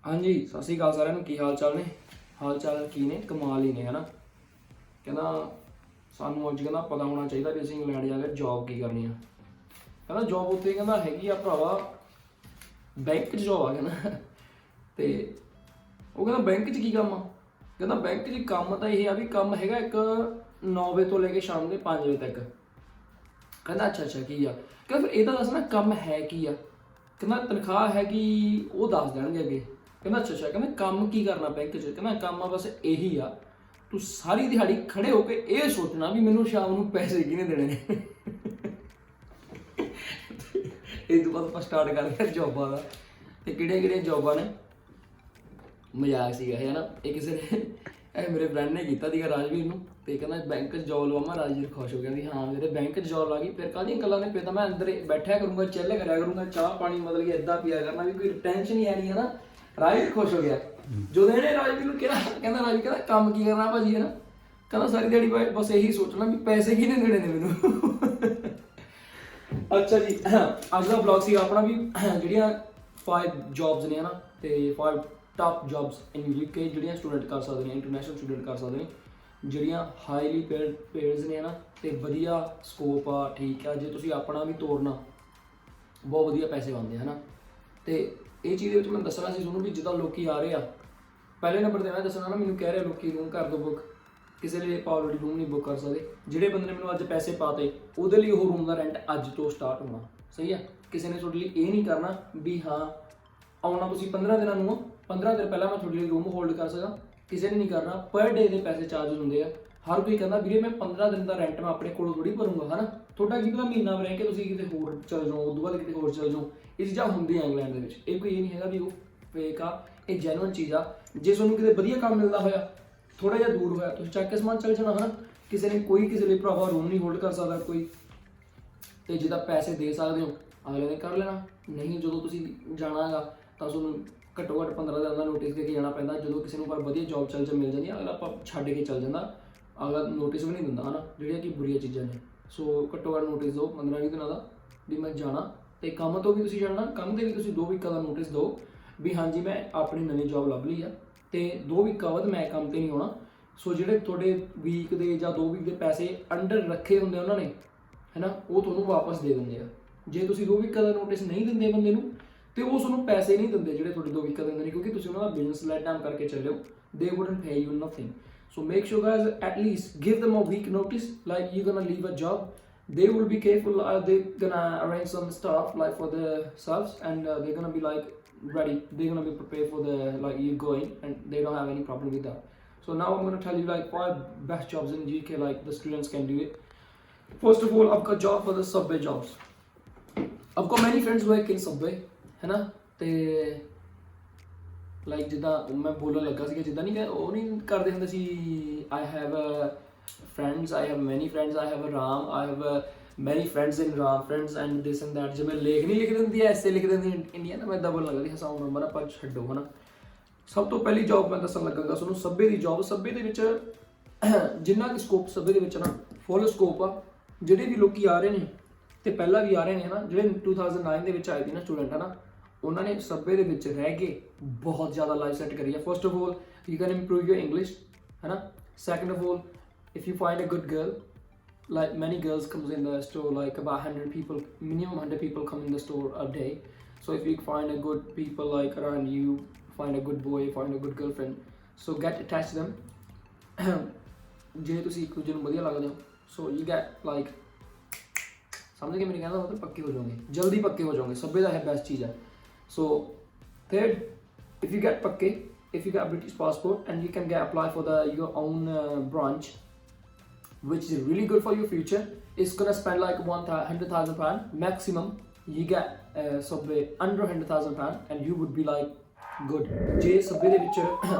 हाँ जी, सत श्री अकाल साਰਿਆਂ ਨੂੰ। ਕੀ ਹਾਲ ਚਾਲ ਨੇ? ਹਾਲ ਚਾਲ ਕੀ ਨੇ? ਕਮਾਲ ਹੀ ਨੇ, ਹੈ ਨਾ। ਕਹਿੰਦਾ ਸਾਨੂੰ ਅੱਜ ਕਹਿੰਦਾ ਪਤਾ ਹੋਣਾ ਚਾਹੀਦਾ ਵੀ ਅਸੀਂ ਇੰਗਲੈਂਡ ਜਾ ਕੇ ਜੌਬ ਕੀ ਕਰਨੀ ਆ। ਕਹਿੰਦਾ ਜੌਬ ਉੱਥੇ ਕਹਿੰਦਾ ਹੈਗੀ ਆ ਭਰਾਵਾ, ਬੈਂਕ 'ਚ ਜੌਬ ਆ। ਕਹਿੰਦਾ ਤੇ ਉਹ ਕਹਿੰਦਾ ਬੈਂਕ 'ਚ ਕੀ ਕੰਮ ਆ? ਕਹਿੰਦਾ ਬੈਂਕ 'ਚ ਕੰਮ ਤਾਂ ਇਹ ਆ ਵੀ ਕੰਮ ਹੈਗਾ ਇੱਕ 9 ਵਜੇ ਤੋਂ ਲੈ ਕੇ ਸ਼ਾਮ ਦੇ 5 ਵਜੇ ਤੱਕ। ਕਹਿੰਦਾ ਅੱਛਾ ਅੱਛਾ ਕੀ ਆ? ਕਹਿੰਦਾ ਫਿਰ ਇਹਦਾ ਦੱਸਣਾ ਕੰਮ ਹੈ ਕੀ ਆ। ਕਹਿੰਦਾ ਤਨਖਾਹ ਹੈਗੀ ਉਹ ਦੱਸ ਦੇਣਗੇ ਅੱਗੇ। ਕਹਿੰਦਾ ਅੱਛਾ ਅੱਛਾ। ਕਹਿੰਦਾ ਕੰਮ ਕੀ ਕਰਨਾ ਬੈਂਕ 'ਚ? ਕਹਿੰਦਾ ਕੰਮ ਆ ਬਸ ਇਹੀ ਆ, ਤੂੰ ਸਾਰੀ ਦਿਹਾੜੀ ਖੜੇ ਹੋ ਕੇ ਇਹ ਸੋਚਣਾ ਵੀ ਮੈਨੂੰ ਸ਼ਾਮ ਨੂੰ ਪੈਸੇ ਕਿਹਨੇ ਦੇਣੇ ਨੇ। ਇਹ ਤੋਂ ਬਾਅਦ ਆਪਾਂ ਸਟਾਰਟ ਕਰ ਲਿਆ ਜੋਬਾਂ ਦਾ, ਤੇ ਕਿਹੜੀਆਂ ਕਿਹੜੀਆਂ ਜੋਬਾਂ ਨੇ। ਮਜ਼ਾਕ ਸੀਗਾ ਇਹ, ਹੈ ਨਾ। ਇਹ ਕਿਸੇ ਨੇ ਇਹ ਮੇਰੇ ਫਰੈਂਡ ਨੇ ਕੀਤਾ ਸੀਗਾ ਰਾਜਵੀਰ ਨੂੰ, ਤੇ ਕਹਿੰਦਾ ਬੈਂਕ 'ਚ ਜੋਬ ਲਵਾਂ। ਰਾਜਵੀਰ ਖੁਸ਼ ਹੋ ਗਿਆ ਵੀ ਹਾਂ ਮੇਰੇ ਬੈਂਕ 'ਚ ਜੋਬ ਲੱਗ ਗਈ, ਫਿਰ ਕਾਹਦੀਆਂ ਗੱਲਾਂ ਨੇ। ਫਿਰ ਤਾਂ ਮੈਂ ਅੰਦਰ ਬੈਠਿਆ ਕਰੂੰਗਾ, ਚਿੱਲ ਕਰਿਆ ਕਰੂੰਗਾ, ਚਾਹ ਪਾਣੀ ਮਤਲਬ ਕਿ ਇੱਦਾਂ ਪੀਆ ਕਰਨਾ ਵੀ ਕੋਈ ਟੈਨਸ਼ਨ ਹੀ ਹੈ ਨਹੀਂ, ਹੈ ਨਾ। ਰਾਜਵੀਰ ਖੁਸ਼ ਹੋ ਗਿਆ ਜਦੋਂ ਇਹਨੇ ਰਾਜਵੀਰ ਨੂੰ ਕਿਹਾ। ਕਹਿੰਦਾ ਰਾਜਵੀਰ ਕਹਿੰਦਾ ਕੰਮ ਕੀ ਕਰਨਾ ਭਾਜੀ, ਹੈ ਨਾ। ਕਹਿੰਦਾ ਸਾਰੀ ਦਿਹਾੜੀ ਬਸ ਇਹੀ ਸੋਚਣਾ ਵੀ ਪੈਸੇ ਕਿਹਨੇ ਦੇਣੇ ਨੇ ਮੈਨੂੰ। ਅੱਛਾ ਜੀ, ਅੱਜ ਦਾ ਬਲੌਗ ਸੀ ਆਪਣਾ ਵੀ ਜਿਹੜੀਆਂ 5 ਜੌਬਸ ਨੇ, ਹੈ ਨਾ, ਤੇ 5 ਟਾਪ ਜੌਬਸ ਇਨ UK ਜਿਹੜੀਆਂ ਸਟੂਡੈਂਟ ਕਰ ਸਕਦੇ ਨੇ, ਇੰਟਰਨੈਸ਼ਨਲ ਸਟੂਡੈਂਟ ਕਰ ਸਕਦੇ ਨੇ, ਜਿਹੜੀਆਂ ਹਾਈਲੀ ਪੇਡਸ ਨੇ, ਹੈ ਨਾ, ਤੇ ਵਧੀਆ ਸਕੋਪ ਆ। ਠੀਕ ਆ, ਜੇ ਤੁਸੀਂ ਆਪਣਾ ਵੀ ਤੋਰਨਾ ਬਹੁਤ ਵਧੀਆ ਪੈਸੇ ਬਣਦੇ, ਹੈ ਨਾ। ਤੇ ਇਹ ਚੀਜ਼ ਦੇ ਵਿੱਚ ਮੈਂ ਦੱਸਣਾ ਸੀ ਤੁਹਾਨੂੰ ਵੀ ਜਿੱਦਾਂ ਲੋਕੀ ਆ ਰਹੇ ਆ, ਪਹਿਲੇ ਨੰਬਰ 'ਤੇ ਮੈਂ ਦੱਸਣਾ ਨਾ, ਮੈਨੂੰ ਕਹਿ ਰਹੇ ਲੋਕੀ ਰੂਮ ਕਰ ਦਿਓ ਬੁੱਕ, ਕਿਸੇ ਲਈ ਆਪਾਂ ਆਲਰੇਡੀ ਰੂਮ ਨਹੀਂ ਬੁੱਕ ਕਰ ਸਕਦੇ। ਜਿਹੜੇ ਬੰਦੇ ਨੇ ਮੈਨੂੰ ਅੱਜ ਪੈਸੇ ਪਾਤੇ ਉਹਦੇ ਲਈ ਉਹ ਰੂਮ ਦਾ ਰੈਂਟ ਅੱਜ ਤੋਂ ਸਟਾਰਟ ਹੋਣਾ, ਸਹੀ ਆ। ਕਿਸੇ ਨੇ ਤੁਹਾਡੇ ਲਈ ਇਹ ਨਹੀਂ ਕਰਨਾ ਵੀ ਹਾਂ ਆਉਣਾ ਤੁਸੀਂ 15 ਦਿਨਾਂ ਨੂੰ, 15 ਦਿਨ ਪਹਿਲਾਂ ਮੈਂ ਤੁਹਾਡੇ ਲਈ ਰੂਮ ਹੋਲਡ ਕਰ ਸਕਾਂ। ਕਿਸੇ ਨੇ ਨਹੀਂ ਕਰਨਾ। ਪਰ ਡੇ ਦੇ ਪੈਸੇ ਚਾਰਜ ਹੁੰਦੇ ਆ। ਹਰ ਕੋਈ ਕਹਿੰਦਾ ਵੀਰੇ ਮੈਂ 15 ਦਿਨ ਦਾ ਰੈਂਟ ਮੈਂ ਆਪਣੇ ਕੋਲੋਂ ਥੋੜੀ ਭਰੂੰਗਾ, ਹੈ ਨਾ। ਤੁਹਾਡਾ ਕੀ ਪਤਾ ਮਹੀਨਾ ਰਹਿ ਕੇ ਤੁਸੀਂ ਕਿਤੇ ਹੋਰ ਚਲ ਜਾਓ, ਉਦੋਂ ਬਾਅਦ ਕਿਤੇ ਹੋਰ ਚਲ ਜਾਓ। ਇਹ ਚੀਜ਼ਾਂ ਹੁੰਦੀਆਂ ਇੰਗਲੈਂਡ ਦੇ ਵਿੱਚ। ਇਹ ਕੋਈ ਇਹ ਨਹੀਂ ਹੈਗਾ ਵੀ ਉਹ ਫੇਕ ਆ, ਇਹ ਜੈਨੂਅਨ ਚੀਜ਼ ਆ। ਜੇ ਤੁਹਾਨੂੰ ਕਿਤੇ ਵਧੀਆ ਕੰਮ ਮਿਲਦਾ ਹੋਇਆ, ਥੋੜਾ ਜਿਹਾ ਦੂਰ ਹੋਇਆ, ਤੁਸੀਂ ਚੱਕ ਕੇ ਸਮਾਨ ਚੱਲ ਜਾਣਾ, ਹੈ ਨਾ। ਕਿਸੇ ਨੇ ਕੋਈ ਕਿਸੇ ਲਈ ਭਰਾਵਾ ਰੂਮ ਨਹੀਂ ਹੋਲਡ ਕਰ ਸਕਦਾ ਕੋਈ, ਤੇ ਜਿੱਦਾਂ ਪੈਸੇ ਦੇ ਸਕਦੇ ਹੋ ਅਗਲੇ ਨੇ ਕਰ ਲੈਣਾ। ਨਹੀਂ, ਜਦੋਂ ਤੁਸੀਂ ਜਾਣਾਗਾ ਤਾਂ ਤੁਹਾਨੂੰ ਘੱਟੋ ਘੱਟ 15 ਦਿਨ ਦਾ ਨੋਟਿਸ ਦੇ ਕੇ ਜਾਣਾ ਪੈਂਦਾ। ਜਦੋਂ ਕਿਸੇ ਨੂੰ ਪਰ ਵਧੀਆ ਜੌਬ ਚੱਲ ਮਿਲ ਜਾਂਦੀ ਹੈ, ਅਗਲਾ ਆਪਾਂ ਛੱਡ ਕੇ ਚੱਲ ਜਾਂਦਾ, ਅਗਲਾ ਨੋਟਿਸ ਵੀ ਨਹੀਂ ਦਿੰਦਾ, ਹੈ ਨਾ। ਜਿਹੜੀਆਂ ਕਿ ਬੁਰੀਆਂ ਚੀਜ਼ਾਂ ਨੇ। ਸੋ ਘੱਟੋ ਘੱਟ ਨੋਟਿਸ ਦਿਓ 15-20 ਦਿਨਾਂ ਦਾ ਵੀ ਮੈਂ ਜਾਣਾ, ਤੇ ਕੰਮ ਤੋਂ ਵੀ ਤੁਸੀਂ ਜਾਣਾ, ਕੰਮ ਦੇ ਵੀ ਤੁਸੀਂ 2 ਵੀਕਾਂ ਦਾ ਨੋਟਿਸ ਦਿਓ ਵੀ ਹਾਂਜੀ ਮੈਂ ਆਪਣੀ ਨਵੀਂ ਜੌਬ ਲੱਭ ਲਈ ਆ, ਤੇ 2 ਵੀਕਾਂ ਬਾਅਦ ਮੈਂ ਕੰਮ 'ਤੇ ਨਹੀਂ ਆਉਣਾ। ਸੋ ਜਿਹੜੇ ਤੁਹਾਡੇ ਵੀਕ ਦੇ ਜਾਂ 2 ਵੀਕ ਦੇ ਪੈਸੇ ਅੰਡਰ ਰੱਖੇ ਹੁੰਦੇ ਉਹਨਾਂ ਨੇ, ਹੈ ਨਾ, ਉਹ ਤੁਹਾਨੂੰ ਵਾਪਸ ਦੇ ਦਿੰਦੇ ਆ। ਜੇ ਤੁਸੀਂ 2 ਵੀਕਾਂ ਦਾ ਨੋਟਿਸ ਨਹੀਂ ਦਿੰਦੇ ਬੰਦੇ ਨੂੰ, ਤੇ ਉਹ ਤੁਹਾਨੂੰ ਪੈਸੇ ਨਹੀਂ ਦਿੰਦੇ ਜਿਹੜੇ ਤੁਹਾਡੇ 2 ਵੀਕਾਂ ਦਿੰਦੇ ਨੇ, ਕਿਉਂਕਿ ਤੁਸੀਂ ਉਹਨਾਂ ਦਾ ਬਿਜ਼ਨਸ ਲੈਟ ਡਾਊਨ ਕਰਕੇ ਚੱਲਿਓ। ਦੇ wouldn't pay you nothing. So make sure guys at least give them a week notice, like you're gonna leave a job. They will be careful, they're gonna arrange some stuff like for themselves, and they're gonna be like ready, they're gonna be prepared for the like you going, and they don't have any problem with that. So now I'm gonna tell you like 5 best jobs in UK like the students can do it. First of all, I've got job for the subway jobs. I've got many friends work in subway, है ना। ਤੇ like ਜਿੱਦਾਂ ਮੈਂ ਬੋਲਣ ਲੱਗਾ ਸੀਗਾ, ਜਿੱਦਾਂ ਨਹੀਂ ਉਹ ਨਹੀਂ ਕਰਦੇ ਹੁੰਦੇ ਸੀ, I have friends, I have many friends, I have Ram, I have many friends in Ram friends and this and that. ਜਿਵੇਂ ਲੇਖ ਨਹੀਂ ਲਿਖ ਦਿੰਦੀ, ਐਸੇ ਲਿਖ ਦਿੰਦੀ ਇੰਡੀਆ ਨਾ, ਮੈਂ ਇੱਦਾਂ ਬੋਲਣ ਲੱਗਾ ਸੀ। ਹਸਾਉਣ ਨੰਬਰ ਆਪਾਂ ਛੱਡੋ, ਹੈ ਨਾ। ਸਭ ਤੋਂ ਪਹਿਲੀ ਜੌਬ ਮੈਂ ਦੱਸਣ ਲੱਗਾਂਗਾ ਤੁਹਾਨੂੰ ਸੱਬੇ ਦੀ ਜੌਬ। ਸੱਬੇ ਦੇ ਵਿੱਚ ਜਿੰਨਾ ਕੁ ਸਕੋਪ ਸੱਬੇ ਦੇ ਵਿੱਚ ਨਾ ਫੁੱਲ ਸਕੋਪ ਆ। ਜਿਹੜੇ ਵੀ ਲੋਕੀ ਆ ਰਹੇ ਨੇ ਤੇ ਪਹਿਲਾਂ ਵੀ ਆ ਰਹੇ ਨੇ, ਹੈ ਨਾ, ਜਿਹੜੇ 2009 ਦੇ ਵਿੱਚ ਆਏ ਸੀ ਨਾ ਸਟੂਡੈਂਟ, ਹੈ ਨਾ, ਉਹਨਾਂ ਨੇ ਸੱਬੇ ਦੇ ਵਿੱਚ ਰਹਿ ਕੇ ਬਹੁਤ ਜ਼ਿਆਦਾ ਲਾਈਫ ਸੈੱਟ ਕਰੀ ਹੈ। First of all you can improve your English, ਹੈ ਨਾ। Second of all if you find a good girl, like many girls comes in the store, like about 100 people, minimum 100 people come in the store a day. So if you find a good people like around you, find a good boy, find a good girlfriend, so get attached to them. ਜੇ ਤੁਸੀਂ ਇੱਕ ਦੂਜੇ ਨੂੰ ਵਧੀਆ ਲੱਗਦੇ ਹੋ, so you get like, ਸਮਝ ਕੇ ਮੇਰੇ ਕਹਿੰਦਾ ਮਤਲਬ ਪੱਕੇ ਹੋ ਜਾਓਗੇ, ਜਲਦੀ ਪੱਕੇ ਹੋ ਜਾਓਗੇ। ਸੱਬੇ ਦਾ ਹੈ ਬੈਸਟ ਚੀਜ਼ ਹੈ। So third, if you get pakke, if you got British passport, and you can get apply for your own branch, which is really good for your future. It's gonna spend like £100,000 maximum. You get subway under £100,000 and you would be like good. ਜੇ ਸੱਬੇ ਦੇ ਵਿੱਚ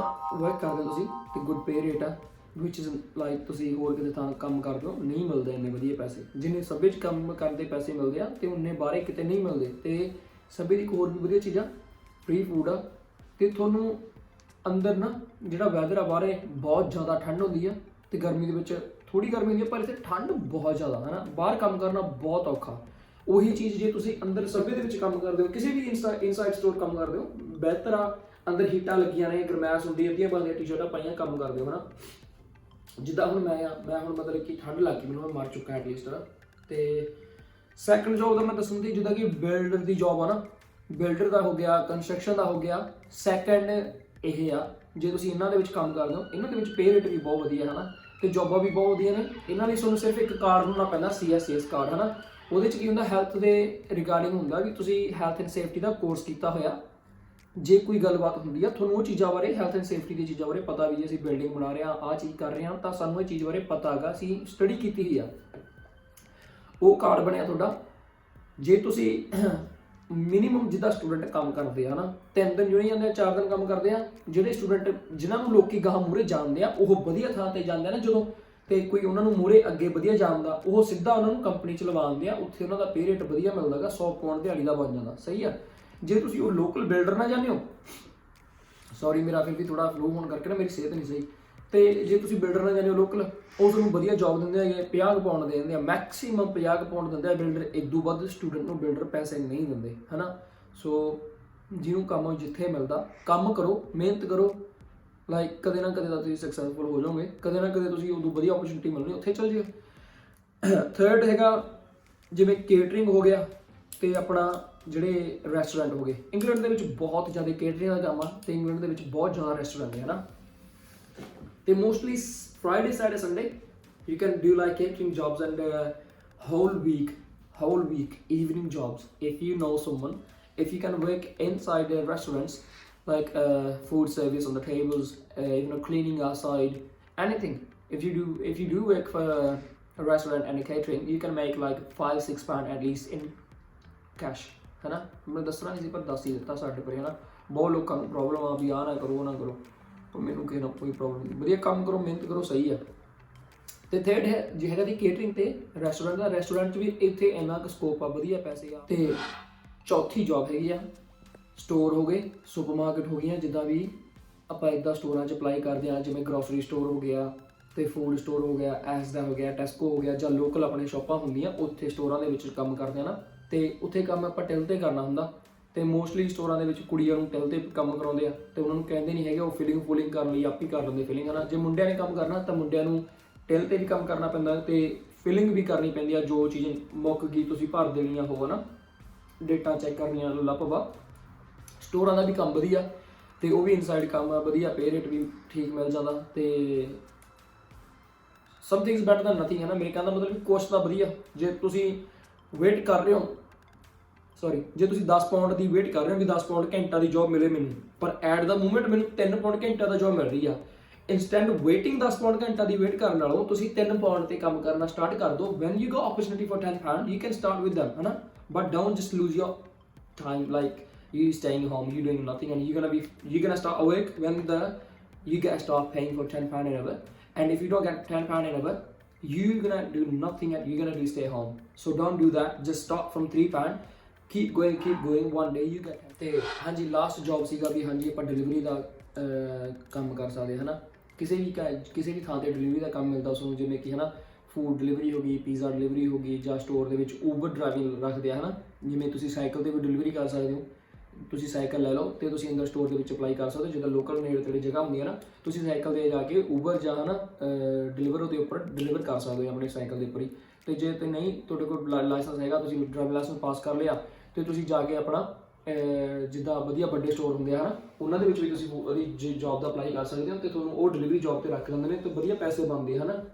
work ਕਰਦੇ ਤੁਸੀਂ ਤੇ good pay rate ਆ, which is like ਤੁਸੀਂ ਹੋਰ ਕਿਤੇ ਥਾਂ ਕੰਮ ਕਰਦੇ ਹੋ ਨਹੀਂ ਮਿਲਦੇ ਇੰਨੇ ਵਧੀਆ ਪੈਸੇ ਜਿੰਨੇ ਸੱਬੇ 'ਚ ਕੰਮ ਕਰਦੇ ਪੈਸੇ ਮਿਲਦੇ ਆ, ਤੇ ਉਨੇ ਬਾਹਰੇ ਕਿਤੇ ਨਹੀਂ ਮਿਲਦੇ। ਤੇ ਸੱਬੇ ਦੀ ਇੱਕ ਹੋਰ ਵੀ ਵਧੀਆ ਚੀਜ਼ ਆ, ਫ੍ਰੀ ਫੂਡ ਆ, ਤੇ ਤੁਹਾਨੂੰ ਅੰਦਰ ਨਾ ਜਿਹੜਾ ਵੈਦਰ ਆ ਬਾਹਰੇ ਬਹੁਤ ਜ਼ਿਆਦਾ ਠੰਡ ਹੁੰਦੀ ਆ, ਤੇ ਗਰਮੀ ਦੇ ਵਿੱਚ ਥੋੜੀ ਗਰਮੀ ਹੁੰਦੀ ਹੈ, ਪਰ ਇੱਥੇ ਠੰਡ ਬਹੁਤ ਜ਼ਿਆਦਾ, ਹੈ ਨਾ। ਬਾਹਰ ਕੰਮ ਕਰਨਾ ਬਹੁਤ ਔਖਾ। ਉਹੀ ਚੀਜ਼ ਜੇ ਤੁਸੀਂ ਅੰਦਰ ਸੱਬੇ ਦੇ ਵਿੱਚ ਕੰਮ ਕਰਦੇ ਹੋ, ਕਿਸੇ ਵੀ ਇਨਸਾਈਡ ਸਟੋਰ ਕੰਮ ਕਰਦੇ ਹੋ, ਬਿਹਤਰ ਆ ਅੰਦਰ ਹੀਟਾਂ ਲੱਗੀਆਂ ਨੇ, ਗਰਮੈਸ਼ ਹੁੰਦੀ, ਅੱਧੀਆਂ ਬੰਦੀਆਂ ਟੀ-ਸ਼ਰਟਾਂ ਪਾਈਆਂ ਕੰਮ ਕਰਦੇ ਹੋ, ਹੈ ਨਾ। ਜਿੱਦਾਂ ਹੁਣ ਮੈਂ ਹੁਣ ਮਤਲਬ ਕਿ ਠੰਡ ਲੱਗ ਗਈ ਮੈਨੂੰ, ਮੈਂ ਮਰ ਚੁੱਕਾ ਐਟਲੀਸਟ। ਤੇ ਸੈਕੰਡ ਜੋਬ ਦਾ ਮੈਂ ਦੱਸਣ ਦੀ, ਜਿੱਦਾਂ ਕਿ ਬਿਲਡਰ ਦੀ ਜੋਬ ਆ ਨਾ, ਬਿਲਡਰ ਦਾ ਹੋ ਗਿਆ, ਕੰਸਟਰਕਸ਼ਨ ਦਾ ਹੋ ਗਿਆ। ਸੈਕੰਡ ਇਹ ਆ, ਜੇ ਤੁਸੀਂ ਇਹਨਾਂ ਦੇ ਵਿੱਚ ਕੰਮ ਕਰਦੇ ਹੋ, ਇਹਨਾਂ ਦੇ ਵਿੱਚ ਪੇ ਰੇਟ ਵੀ ਬਹੁਤ ਵਧੀਆ ਹੈ ਨਾ, ਤੇ ਜੋਬਾਂ ਵੀ ਬਹੁਤ ਵਧੀਆ ਨੇ। ਇਹਨਾਂ ਲਈ ਤੁਹਾਨੂੰ ਸਿਰਫ ਇੱਕ ਕਾਰਡ ਬਣਾਉਣਾ ਪੈਂਦਾ, CSCS ਕਾਰਡ, ਹੈ ਨਾ। ਉਹਦੇ 'ਚ ਕੀ ਹੁੰਦਾ, ਹੈਲਥ ਦੇ ਰਿਗਾਰਡਿੰਗ ਹੁੰਦਾ ਵੀ ਤੁਸੀਂ health and safety the course ਕੀਤਾ ਹੋਇਆ। ਜੇ ਕੋਈ ਗੱਲਬਾਤ ਹੁੰਦੀ ਆ, ਤੁਹਾਨੂੰ ਉਹ ਚੀਜ਼ਾਂ ਬਾਰੇ, ਹੈਲਥ ਐਂਡ ਸੇਫਟੀ ਦੀ ਚੀਜ਼ਾਂ ਬਾਰੇ ਪਤਾ ਵੀ, ਜੇ ਅਸੀਂ ਬਿਲਡਿੰਗ ਬਣਾ ਰਹੇ ਹਾਂ, ਆਹ ਚੀਜ਼ ਕਰ ਰਹੇ ਹਾਂ, ਤਾਂ ਸਾਨੂੰ ਇਹ ਚੀਜ਼ ਬਾਰੇ ਪਤਾ ਹੈਗਾ, ਅਸੀਂ ਸਟੱਡੀ ਕੀਤੀ ਹੋਈ ਆ। ਉਹ ਕਾਰਡ ਬਣਿਆ ਤੁਹਾਡਾ। ਜੇ ਤੁਸੀਂ ਮਿਨੀਮਮ ਜਿੱਦਾਂ ਸਟੂਡੈਂਟ ਕੰਮ ਕਰਦੇ ਆ ਨਾ, 3 ਦਿਨ ਜੁੜੇ ਜਾਂਦੇ ਆ, 4 ਦਿਨ ਕੰਮ ਕਰਦੇ ਆ। ਜਿਹੜੇ ਸਟੂਡੈਂਟ ਜਿਨ੍ਹਾਂ ਨੂੰ ਲੋਕੀ ਗਾਹਾਂ ਮੂਹਰੇ ਜਾਣਦੇ ਆ, ਉਹ ਵਧੀਆ ਥਾਂ ਤੇ ਜਾਂਦੇ ਆ ਨਾ ਜਦੋਂ, ਤੇ ਕੋਈ ਉਹਨਾਂ ਨੂੰ ਮੂਹਰੇ ਅੱਗੇ ਵਧੀਆ ਜਾਣਦਾ, ਉਹ ਸਿੱਧਾ ਉਹਨਾਂ ਨੂੰ ਕੰਪਨੀ 'ਚ ਲਵਾਉਂਦੇ ਆ। ਉੱਥੇ ਉਹਨਾਂ ਦਾ ਪੇ ਰੇਟ ਵਧੀਆ ਮਿਲਦਾ ਗਾ, 100 ਪਾਉਂਡ ਦਿਹਾੜੀ ਦਾ ਬਣ ਜਾਂਦਾ, ਸਹੀ ਆ। ਜੇ ਤੁਸੀਂ ਉਹ ਲੋਕਲ ਬਿਲਡਰ ਨਾ ਜਾਂਦੇ ਹੋ, ਸੌਰੀ ਮੇਰਾ ਫਿਰ ਵੀ ਥੋੜਾ ਫਲੂ ਹੋਣ ਕਰਕੇ ਨਾ ਮੇਰੀ ਸਿਹਤ ਨਹੀਂ ਸਹੀ, ਤੇ ਜੇ ਤੁਸੀਂ ਬਿਲਡਰ ਨਾਲ ਜਾਂਦੇ ਹੋ ਲੋਕਲ, ਉਹ ਤੁਹਾਨੂੰ ਵਧੀਆ ਜੌਬ ਦਿੰਦੇ ਹੈਗੇ, 50 ਪਾਉਂਡ ਦੇ ਦਿੰਦੇ ਆ, ਮੈਕਸੀਮਮ 50 ਪਾਉਂਡ ਦਿੰਦੇ ਆ ਬਿਲਡਰ। ਇਦੋਂ ਵੱਧ ਸਟੂਡੈਂਟ ਨੂੰ ਬਿਲਡਰ ਪੈਸੇ ਨਹੀਂ ਦਿੰਦੇ, ਹੈ ਨਾ। ਸੋ ਜਿਹਨੂੰ ਕੰਮ ਜਿੱਥੇ ਮਿਲਦਾ, ਕੰਮ ਕਰੋ, ਮਿਹਨਤ ਕਰੋ, ਲਾਈਕ ਕਦੇ ਨਾ ਕਦੇ ਤਾਂ ਤੁਸੀਂ ਸਕਸੈਸਫੁਲ ਹੋ ਜਾਓਗੇ, ਕਦੇ ਨਾ ਕਦੇ ਤੁਸੀਂ ਉਦੋਂ ਵਧੀਆ ਓਪਰਚੁਨਿਟੀ ਮਿਲਣੀ, ਉੱਥੇ ਚੱਲ ਜਿਓ। ਥਰਡ ਹੈਗਾ ਜਿਵੇਂ ਕੇਟਰਿੰਗ ਹੋ ਗਿਆ, ਤੇ ਆਪਣਾ ਜਿਹੜੇ ਰੈਸਟੋਰੈਂਟ ਹੋ ਗਏ। ਇੰਗਲੈਂਡ ਦੇ ਵਿੱਚ ਬਹੁਤ ਜ਼ਿਆਦਾ ਕੇਟਰਿੰਗ ਦਾ ਕੰਮ ਆ, ਤੇ ਇੰਗਲੈਂਡ ਦੇ ਵਿੱਚ ਬਹੁਤ ਜ਼ਿਆਦਾ ਰੈਸਟੋਰੈਂਟ ਹੈ ਨਾ। ਤੇ mostly Friday, Saturday, Sunday you can do like catering jobs, and whole week evening jobs. If you know someone, if you can work inside the restaurants, like food service on the tables, cleaning outside, anything. If you do work for a restaurant and a catering, you can make like 5-6 pound at least in cash, है ना। मैं दसना नहीं सी, पर दस ही दिता साढ़े पर, है ना। बहुत लोगों को प्रॉब्लम आ भी आ ना करो ना करो, तो मैनू किसी ना कोई प्रॉब्लम नहीं, वधिया काम करो, मेहनत करो, सही है। ਤੇ ਥਰਡ ਹੈ ਜੇ ਹੈਗਾ ਦੀ ਕੇਟਰਿੰਗ ਤੇ ਰੈਸਟੋਰੈਂਟ ਦਾ। ਰੈਸਟੋਰੈਂਟ 'ਚ ਵੀ ਇੱਥੇ ਇੰਨਾ ਕੁ ਸਕੋਪ ਆ, ਵਧੀਆ ਪੈਸੇ ਆ। ਤੇ ਚੌਥੀ ਜੌਬ ਹੈਗੀ ਆ ਸਟੋਰ ਹੋ ਗਏ, ਸੁਪਰਮਾਰਕੀਟ ਹੋ ਗਈਆਂ, ਜਿੱਦਾਂ ਵੀ ਆਪਾਂ ਇੱਦਾਂ ਸਟੋਰਾਂ 'ਚ ਅਪਲਾਈ ਕਰਦੇ ਹਾਂ, ਜਿਵੇਂ ਗਰੋਸਰੀ ਸਟੋਰ ਹੋ ਗਿਆ, ਤੇ ਫੂਡ ਸਟੋਰ ਹੋ ਗਿਆ, ਐਸ ਦਾ ਹੋ ਗਿਆ, ਟੈਸਕੋ ਹੋ ਗਿਆ, ਜਾਂ ਲੋਕਲ ਆਪਣੇ ਸ਼ਾਪਾਂ ਹੁੰਦੀਆਂ, ਉੱਥੇ ਸਟੋਰਾਂ ਦੇ ਵਿੱਚ ਕੰਮ ਕਰਦੇ ਆ ਨਾ। ਤੇ ਉੱਥੇ ਕੰਮ ਆਪਾਂ ਟਿਲ ਤੇ ਕਰਨਾ ਹੁੰਦਾ, ਤੇ ਮੋਸਟਲੀ ਸਟੋਰਾਂ ਦੇ ਵਿੱਚ ਕੁੜੀਆਂ ਨੂੰ ਟਿਲ ਤੇ ਕੰਮ ਕਰਾਉਂਦੇ ਆ, ਤੇ ਉਹਨਾਂ ਨੂੰ ਕਹਿੰਦੇ ਨਹੀਂ ਹੈਗੇ, ਉਹ ਫੁਲਿੰਗ ਕਰਨ ਲਈ ਆਪ ਹੀ ਕਰ ਲੈਂਦੇ ਫਿਲਿੰਗ, ਹੈ ਨਾ। ਜੇ ਮੁੰਡਿਆਂ ਨੇ ਕੰਮ ਕਰਨਾ ਤਾਂ ਮੁੰਡਿਆਂ ਨੂੰ ਟਿਲ ਤੇ ਵੀ ਕੰਮ ਕਰਨਾ ਪੈਂਦਾ, ਤੇ ਫਿਲਿੰਗ ਵੀ ਕਰਨੀ ਪੈਂਦੀ ਆ। ਜੋ ਚੀਜ਼ ਮੁੱਕ ਗਈ ਤੁਸੀਂ ਭਰ ਦੇਣੀਆਂ ਹੋਵੇ ਨਾ, ਡੇਟਾਂ ਚੈੱਕ ਕਰਨੀਆਂ, ਲੱਭਾ। ਸਟੋਰਾਂ ਦਾ ਵੀ ਕੰਮ ਵਧੀਆ, ਤੇ ਉਹ ਵੀ ਇਨਸਾਈਡ ਕੰਮ ਆ, ਵਧੀਆ ਪੇ ਰੇਟ ਵੀ ਠੀਕ ਮਿਲ ਜਾਂਦਾ, ਤੇ something is better than nothing, ਹੈ ਨਾ। ਮੇਰੇ ਕਹਿਣ ਦਾ ਮਤਲਬ ਕੁਛ ਤਾਂ ਵਧੀਆ। ਜੇ ਤੁਸੀਂ ਵੇਟ ਕਰ ਰਹੇ ਹੋ, ਜੇ ਤੁਸੀਂ 10 ਪਾਉਂਡ ਦੀ ਵੇਟ ਕਰ ਰਹੇ ਹੋ ਵੀ 10 ਪਾਉਂਡ ਘੰਟਾ ਦੀ ਜੌਬ ਮਿਲੇ ਮੈਨੂੰ, ਪਰ ਐਟ ਦਾ ਮੂਮੈਂਟ ਮੈਨੂੰ 3 ਪਾਉਂਡ ਘੰਟਾ ਦਾ ਜੌਬ ਮਿਲ ਰਹੀ ਆ, ਇੰਸਟੈਂਟ ਵੇਟਿੰਗ 10 ਪਾਉਂਡ ਘੰਟਾ ਦੀ ਵੇਟ ਕਰਨ ਨਾਲੋਂ ਤੁਸੀਂ 3 ਪਾਉਂਡ ਤੇ ਕੰਮ ਕਰਨਾ ਸਟਾਰਟ ਕਰ ਦਿਓ। When you go opportunity for 10 pound, you can start with them, ਹੈ ਨਾ। But don't just lose your time, like you staying home, you doing nothing, and you're gonna start awake when you get start paying for 10 pound an hour, and if you don't get 10 pound an hour, you're gonna do nothing, and you're gonna do stay home. So don't do that, just start from 3 pound, keep going, one day you get 10। ਤੇ ਹਾਂਜੀ last job ਸੀਗਾ ਵੀ ਹਾਂਜੀ ਆਪਾਂ delivery ਦਾ ਕੰਮ ਕਰ ਸਕਦੇ, ਹੈ ਨਾ। ਕਿਸੇ ਵੀ ਥਾਂ ਤੇ ਡਿਲੀਵਰੀ ਦਾ ਕੰਮ ਮਿਲਦਾ ਉਸਨੂੰ, ਜਿਵੇਂ ਕਿ ਹੈ ਨਾ ਫੂਡ ਡਿਲੀਵਰੀ ਹੋ ਗਈ, ਪੀਜ਼ਾ ਡਿਲੀਵਰੀ ਹੋ ਗਈ, ਜਾਂ ਸਟੋਰ ਦੇ ਵਿੱਚ ਊਬਰ ਡਰਾਈਵਿੰਗ ਰੱਖਦੇ ਆ, ਹੈ ਨਾ। ਜਿਵੇਂ ਤੁਸੀਂ ਸਾਈਕਲ 'ਤੇ ਵੀ ਡਿਲੀਵਰੀ ਕਰ ਸਕਦੇ ਹੋ, ਤੁਸੀਂ ਸਾਈਕਲ ਲੈ ਲਓ ਤੇ ਤੁਸੀਂ ਅੰਦਰ ਸਟੋਰ ਦੇ ਵਿੱਚ ਅਪਲਾਈ ਕਰ ਸਕਦੇ ਹੋ। ਜਿੱਦਾਂ ਲੋਕਲ ਨੇੜੇ ਤੇੜੇ ਜਗ੍ਹਾ ਹੁੰਦੀ ਹੈ ਨਾ, ਤੁਸੀਂ ਸਾਈਕਲ 'ਤੇ ਜਾ ਕੇ ਊਬਰ ਜਾਂ ਹੈ ਨਾ ਡਿਲੀਵਰ ਦੇ ਉੱਪਰ ਡਿਲੀਵਰ ਕਰ ਸਕਦੇ ਹੋ ਆਪਣੇ ਸਾਈਕਲ ਦੇ ਉੱਪਰ ਹੀ। ਤੇ ਜੇ ਤੇ ਨਹੀਂ ਤੁਹਾਡੇ ਕੋਲ ਲਾਇਸੈਂਸ ਹੈਗਾ, ਤੁਸੀਂ ਡਰਾਈਵਿੰਗ ਲਾਇਸੈਂਸ ਪਾਸ ਕਰ ਲਿਆ, ਤੇ ਤੁਸੀਂ ਜਾ ਕੇ ਆਪਣਾ ਜਿੱਦਾਂ ਵਧੀਆ ਵੱਡੇ ਸਟੋਰ ਹੁੰਦੇ ਆ ਨਾ, ਉਹਨਾਂ ਦੇ ਵਿੱਚ ਵੀ ਤੁਸੀਂ ਉਹਦੀ ਜੌਬ ਦਾ ਅਪਲਾਈ ਕਰ ਸਕਦੇ ਹੋ, ਤੇ ਤੁਹਾਨੂੰ ਉਹ ਡਿਲੀਵਰੀ ਜੌਬ 'ਤੇ ਰੱਖ ਲੈਂਦੇ ਨੇ, ਤੇ ਵਧੀਆ ਪੈਸੇ ਬਣਦੇ ਹਨ।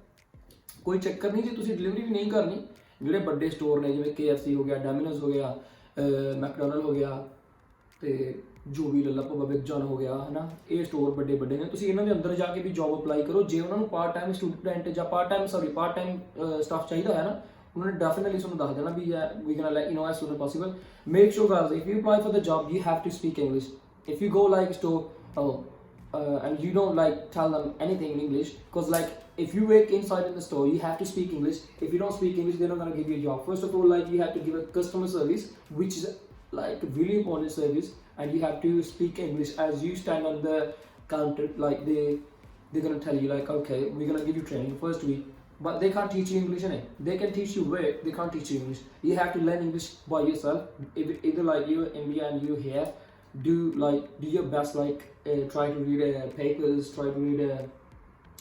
ਕੋਈ ਚੱਕਰ ਨਹੀਂ ਜੇ ਤੁਸੀਂ ਡਿਲੀਵਰੀ ਵੀ ਨਹੀਂ ਕਰਨੀ। ਜਿਹੜੇ ਵੱਡੇ ਸਟੋਰ ਨੇ ਜਿਵੇਂ KFC ਹੋ ਗਿਆ, ਡੋਮੀਨੋਜ਼ ਹੋ ਗਿਆ, ਮੈਕਡੋਨਲਡ ਹੋ ਗਿਆ, ਤੇ ਜੋ ਵੀ ਲੱਲਾ ਭੱਬਾ ਬਿਗ ਜੌਨ ਹੋ ਗਿਆ, ਹੈ ਨਾ। ਇਹ ਸਟੋਰ ਵੱਡੇ ਨੇ, ਤੁਸੀਂ ਇਹਨਾਂ ਦੇ ਅੰਦਰ ਜਾ ਕੇ ਵੀ ਜੌਬ ਅਪਲਾਈ ਕਰੋ। ਜੇ ਉਹਨਾਂ ਨੂੰ ਪਾਰਟ ਟਾਈਮ ਸਟੂਡੈਂਟ ਜਾਂ ਪਾਰਟ ਟਾਈਮ ਸਟਾਫ ਚਾਹੀਦਾ ਹੈ ਨਾ, ਉਹਨਾਂ ਨੇ ਡੈਫੀਨਿਟਲੀ ਤੁਹਾਨੂੰ ਦੱਸ ਦੇਣਾ ਵੀ we gonna let you know as soon as possible. Make sure guys, if you apply for the job you have to speak English. If you go like store and you don't like tell them anything in English, because like if you work inside in the store you have to speak English. If you don't speak English, they're not going to give you a job. First of all, like you have to give a customer service, which is like really important service, and you have to speak English as you stand on the counter. Like they're going to tell you like, okay, we're going to give you training first week, but they can't teach you English, innit? They can teach you work, they can't teach you English. You have to learn English by yourself. Either like you in India and you here, do your best, try to read papers, try to read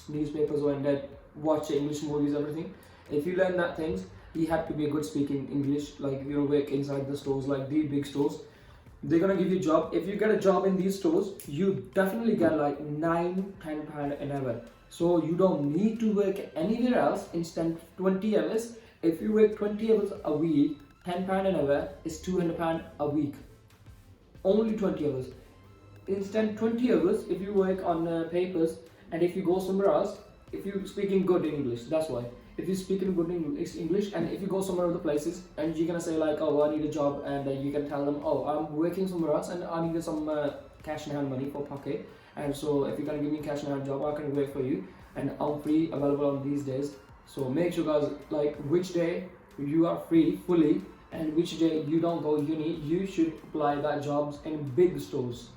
newspapers, and that watch English movies, everything. If you learn that things, you have to be a good speaking English, like work inside the stores, like the big stores. They're gonna give you a job. If you get a job in these stores, you definitely get like 9-10 pound an hour. So you don't need to work anywhere else. Instead 20 hours. If you work 20 hours a week, 10 pound an hour is 200 pound a week. Only 20 hours. Instead 20 hours if you work on papers, and if you go somewhere else, if you're speaking good in English, that's why. If you're speaking good in English, and if you go somewhere other places, and you're gonna say like, oh, I need a job, and you can tell them, oh, I'm working somewhere else, and I need some cash in hand money for pocket, and so if you're gonna give me cash in hand job, I can work for you, and I'm free, available on these days. So make sure guys, like which day you are free fully, and which day you don't go uni, you should apply that jobs in big stores,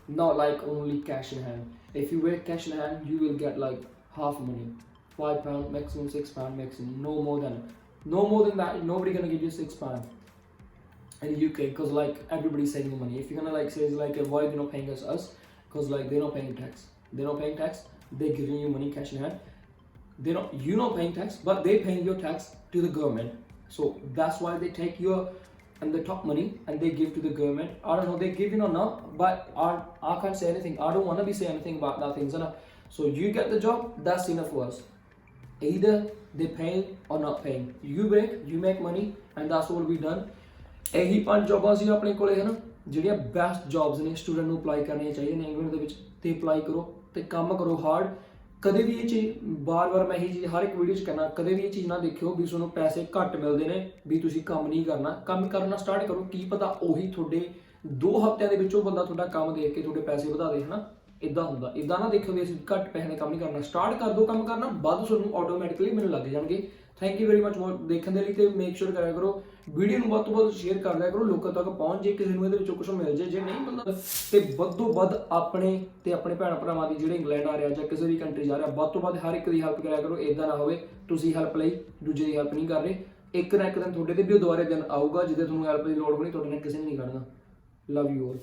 not like only cash in hand. If you work cash in hand, you will get like half money, £5 maximum, £6 maximum, no more than that. Nobody gonna give you £6 in the UK, because like everybody's saving money. If you're gonna like say like, why are they not paying us? Because like they're not paying tax. They're giving you money cash in hand. You're not paying tax, but they're paying your tax to the government. So that's why they take your and the top money and they give to the government. I don't know they give it or not, but I can't say anything. I don't want to be saying anything about that things. So you get the job, that's enough for us. Either they paying or not paying. You work, you make money, and that's all we done. ਇਹੀ 5 ਜੌਬਾਂ ਸੀ ਆਪਣੇ ਕੋਲੇ ਹੈ ਨਾ, ਜਿਹੜੀਆਂ best jobs ਨੇ student ਨੂੰ apply ਕਰਨੀਆਂ ਚਾਹੀਦੀਆਂ ਨੇ ਇੰਗਲੈਂਡ ਦੇ ਵਿੱਚ, ਤੇ ਅਪਲਾਈ ਕਰੋ ਤੇ ਕੰਮ ਕਰੋ ਹਾਰਡ। ਕਦੇ ਵੀ ਇਹ ਚੀਜ਼ ਬਾਰ-ਬਾਰ ਮੈਂ ਇਹੀ ਚੀਜ਼ ਹਰ ਇੱਕ ਵੀਡੀਓ 'ਚ ਕਹਿਣਾ, ਕਦੇ ਵੀ ਇਹ ਚੀਜ਼ ਨਾ ਦੇਖਿਓ ਵੀ ਤੁਹਾਨੂੰ ਪੈਸੇ ਘੱਟ ਮਿਲਦੇ ਨੇ ਵੀ ਤੁਸੀਂ ਕੰਮ ਨਹੀਂ ਕਰਨਾ। ਕੰਮ ਕਰਨਾ ਸਟਾਰਟ ਕਰੋ, ਕੀ ਪਤਾ ਉਹੀ ਤੁਹਾਡੇ 2 ਹਫ਼ਤਿਆਂ ਦੇ ਵਿੱਚੋਂ ਬੰਦਾ ਤੁਹਾਡਾ ਕੰਮ ਦੇਖ ਕੇ ਤੁਹਾਡੇ ਪੈਸੇ ਵਧਾ ਦੇ, ਹੈ ਨਾ। ਇੱਦਾਂ ਹੁੰਦਾ, ਇੱਦਾਂ ਨਾ ਦੇਖੋ ਵੀ ਅਸੀਂ ਘੱਟ ਪੈਸੇ ਦੇ ਕੰਮ ਨਹੀਂ ਕਰਨਾ। ਸਟਾਰਟ ਕਰ ਦਿਓ ਕੰਮ ਕਰਨਾ, ਵੱਧ ਤੁਹਾਨੂੰ ਆਟੋਮੈਟਿਕਲੀ ਮਿਲਣ ਲੱਗ ਜਾਣਗੇ। ਥੈਂਕ ਯੂ ਵੈਰੀ ਮਚ ਦੇਖਣ ਦੇ ਲਈ, ਤੇ ਮੇਕ ਸ਼ੋਰ ਕਰਿਆ ਕਰੋ ਵੀਡੀਓ ਨੂੰ ਵੱਧ ਤੋਂ ਵੱਧ ਸ਼ੇਅਰ ਕਰ ਲਿਆ ਕਰੋ, ਲੋਕਾਂ ਤੱਕ ਪਹੁੰਚ ਜੇ ਕਿਸੇ ਨੂੰ ਇਹਦੇ ਵਿੱਚੋਂ ਕੁਝ ਮਿਲ ਜੇ। ਜੇ ਨਹੀਂ ਮਿਲਦਾ ਤੇ ਵੱਧੋ ਵੱਧ ਆਪਣੇ ਤੇ ਆਪਣੇ ਭੈਣ ਭਰਾਵਾਂ ਦੀ ਜਿਹੜੇ ਇੰਗਲੈਂਡ ਆ ਰਿਹਾ ਜਾਂ ਕਿਸੇ ਵੀ ਕੰਟਰੀ ਜਾ ਰਿਹਾ, ਵੱਧ ਤੋਂ ਵੱਧ ਹਰ ਇੱਕ ਦੀ ਹੈਲਪ ਕਰਿਆ ਕਰੋ। ਇੱਦਾਂ ਨਾ ਹੋਵੇ ਤੁਸੀਂ ਹੈਲਪ ਲਈ ਦੂਜੇ ਦੀ ਹੈਲਪ ਨਹੀਂ ਕਰ ਰਹੇ। ਇੱਕ ਨਾ ਇੱਕ ਦਿਨ ਤੁਹਾਡੇ ਤੇ ਵੀ ਉਹ ਦੁਬਾਰੇ ਦਿਨ ਆਊਗਾ ਜਿਹਦੇ ਤੁਹਾਨੂੰ ਹੈਲਪ ਦੀ ਲੋੜ ਹੋਣੀ, ਤੁਹਾਡੇ ਨਾਲ ਕਿਸੇ ਨੇ ਨਹੀਂ ਖੜਨਾ। Love you all.